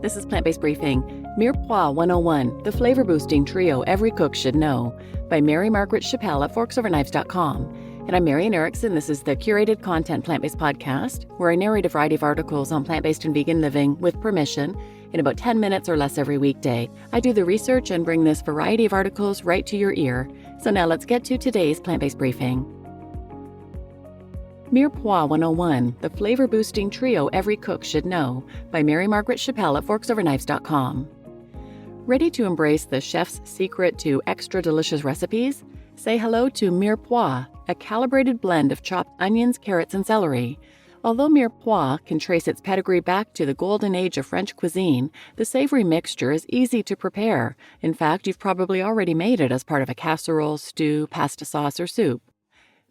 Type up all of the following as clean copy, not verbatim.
This is Plant-Based Briefing, Mirepoix 101, the flavor-boosting trio every cook should know, by Mary Margaret Chappell at forksoverknives.com. And I'm Marian Erickson. This is the curated content plant-based podcast, where I narrate a variety of articles on plant-based and vegan living with permission in about 10 minutes or less every weekday. I do the research and bring this variety of articles right to your ear. So now let's get to today's Plant-Based Briefing. Mirepoix 101, the flavor-boosting trio every cook should know, by Mary Margaret Chappell at forksoverknives.com. Ready to embrace the chef's secret to extra delicious recipes? Say hello to Mirepoix, a calibrated blend of chopped onions, carrots, and celery. Although Mirepoix can trace its pedigree back to the golden age of French cuisine, the savory mixture is easy to prepare. In fact, you've probably already made it as part of a casserole, stew, pasta sauce, or soup.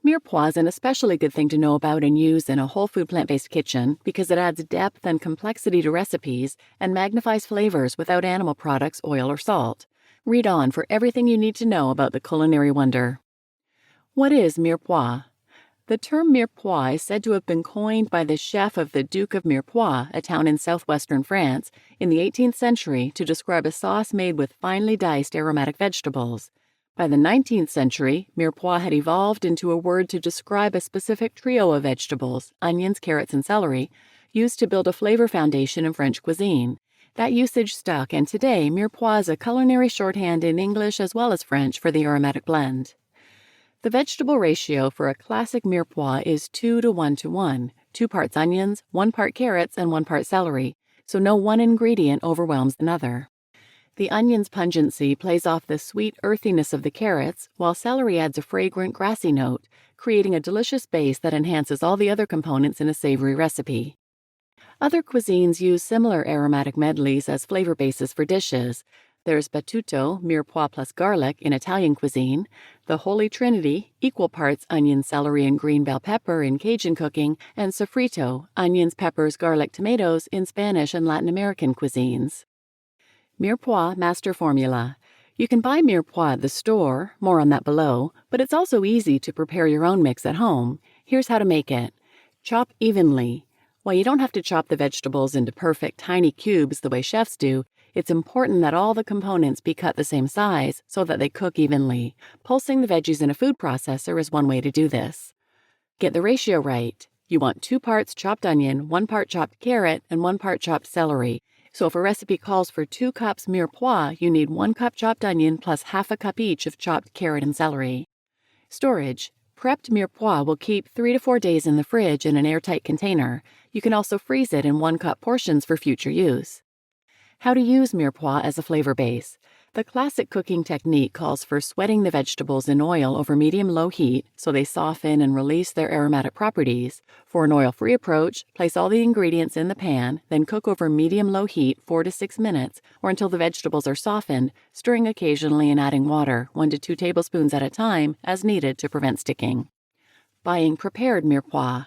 Mirepoix is an especially good thing to know about and use in a whole food plant-based kitchen because it adds depth and complexity to recipes and magnifies flavors without animal products, oil, or salt. Read on for everything you need to know about the culinary wonder. What is Mirepoix? The term Mirepoix is said to have been coined by the chef of the Duke of Mirepoix, a town in southwestern France, in the 18th century to describe a sauce made with finely diced aromatic vegetables. By the 19th century, Mirepoix had evolved into a word to describe a specific trio of vegetables, onions, carrots, and celery, used to build a flavor foundation in French cuisine. That usage stuck, and today Mirepoix is a culinary shorthand in English as well as French for the aromatic blend. The vegetable ratio for a classic Mirepoix is 2 to 1 to 1, 2 parts onions, 1 part carrots, and 1 part celery, so no one ingredient overwhelms another. The onion's pungency plays off the sweet earthiness of the carrots, while celery adds a fragrant, grassy note, creating a delicious base that enhances all the other components in a savory recipe. Other cuisines use similar aromatic medleys as flavor bases for dishes. There's battuto, Mirepoix plus garlic, in Italian cuisine, the Holy Trinity, equal parts onion, celery, and green bell pepper in Cajun cooking, and sofrito, onions, peppers, garlic, tomatoes, in Spanish and Latin American cuisines. Mirepoix Master Formula. You can buy Mirepoix at the store, more on that below, but it's also easy to prepare your own mix at home. Here's how to make it. Chop evenly. While you don't have to chop the vegetables into perfect tiny cubes the way chefs do, it's important that all the components be cut the same size so that they cook evenly. Pulsing the veggies in a food processor is one way to do this. Get the ratio right. You want 2 parts chopped onion, 1 part chopped carrot, and 1 part chopped celery. So if a recipe calls for 2 cups Mirepoix, you need 1 cup chopped onion plus half a cup each of chopped carrot and celery. Storage. Prepped Mirepoix will keep 3 to 4 days in the fridge in an airtight container. You can also freeze it in 1 cup portions for future use. How to use Mirepoix as a flavor base. The classic cooking technique calls for sweating the vegetables in oil over medium-low heat so they soften and release their aromatic properties. For an oil-free approach, place all the ingredients in the pan, then cook over medium-low heat 4 to 6 minutes or until the vegetables are softened, stirring occasionally and adding water, 1 to 2 tablespoons at a time, as needed to prevent sticking. Buying prepared Mirepoix.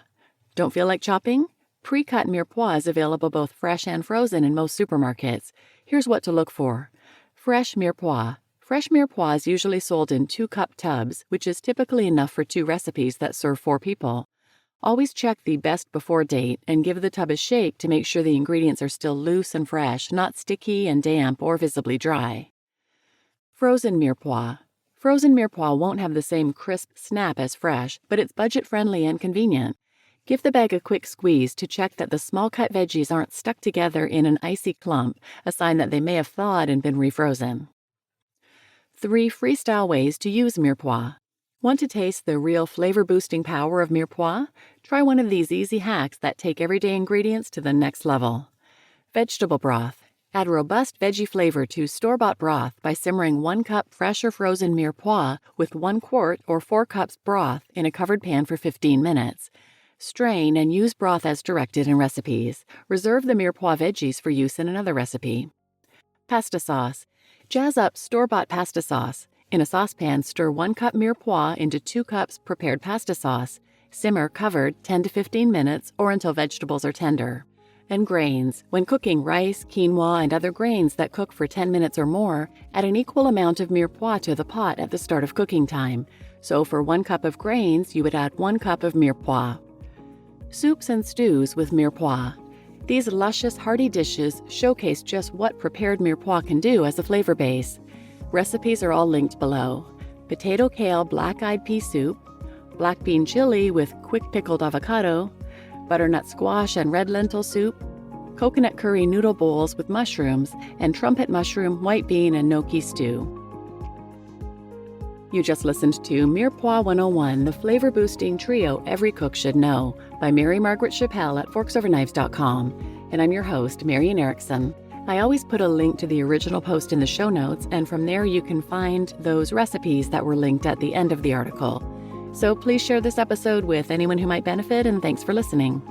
Don't feel like chopping? Pre-cut Mirepoix is available both fresh and frozen in most supermarkets. Here's what to look for. Fresh Mirepoix. Fresh Mirepoix is usually sold in 2-cup tubs, which is typically enough for 2 recipes that serve 4 people. Always check the best before date and give the tub a shake to make sure the ingredients are still loose and fresh, not sticky and damp or visibly dry. Frozen Mirepoix. Frozen Mirepoix won't have the same crisp snap as fresh, but it's budget-friendly and convenient. Give the bag a quick squeeze to check that the small-cut veggies aren't stuck together in an icy clump, a sign that they may have thawed and been refrozen. 3 freestyle ways to use Mirepoix. Want to taste the real flavor-boosting power of Mirepoix? Try one of these easy hacks that take everyday ingredients to the next level. Vegetable broth. Add robust veggie flavor to store-bought broth by simmering 1 cup fresh or frozen Mirepoix with 1 quart or 4 cups broth in a covered pan for 15 minutes. Strain and use broth as directed in recipes. Reserve the Mirepoix veggies for use in another recipe. Pasta sauce. Jazz up store-bought pasta sauce. In a saucepan, stir 1 cup Mirepoix into 2 cups prepared pasta sauce. Simmer covered 10 to 15 minutes or until vegetables are tender. And grains. When cooking rice, quinoa, and other grains that cook for 10 minutes or more, add an equal amount of Mirepoix to the pot at the start of cooking time. So for 1 cup of grains, you would add 1 cup of Mirepoix. Soups and stews with Mirepoix. These luscious, hearty dishes showcase just what prepared mirepoix can do as a flavor base. Recipes are all linked below. Potato kale black-eyed pea soup, black bean chili with quick pickled avocado, butternut squash and red lentil soup, coconut curry noodle bowls with mushrooms, and trumpet mushroom, white bean, and gnocchi stew. You just listened to Mirepoix 101, the flavor-boosting trio every cook should know, by Mary Margaret Chappell at forksoverknives.com. And I'm your host, Marian Erickson. I always put a link to the original post in the show notes, and from there you can find those recipes that were linked at the end of the article. So please share this episode with anyone who might benefit, and thanks for listening.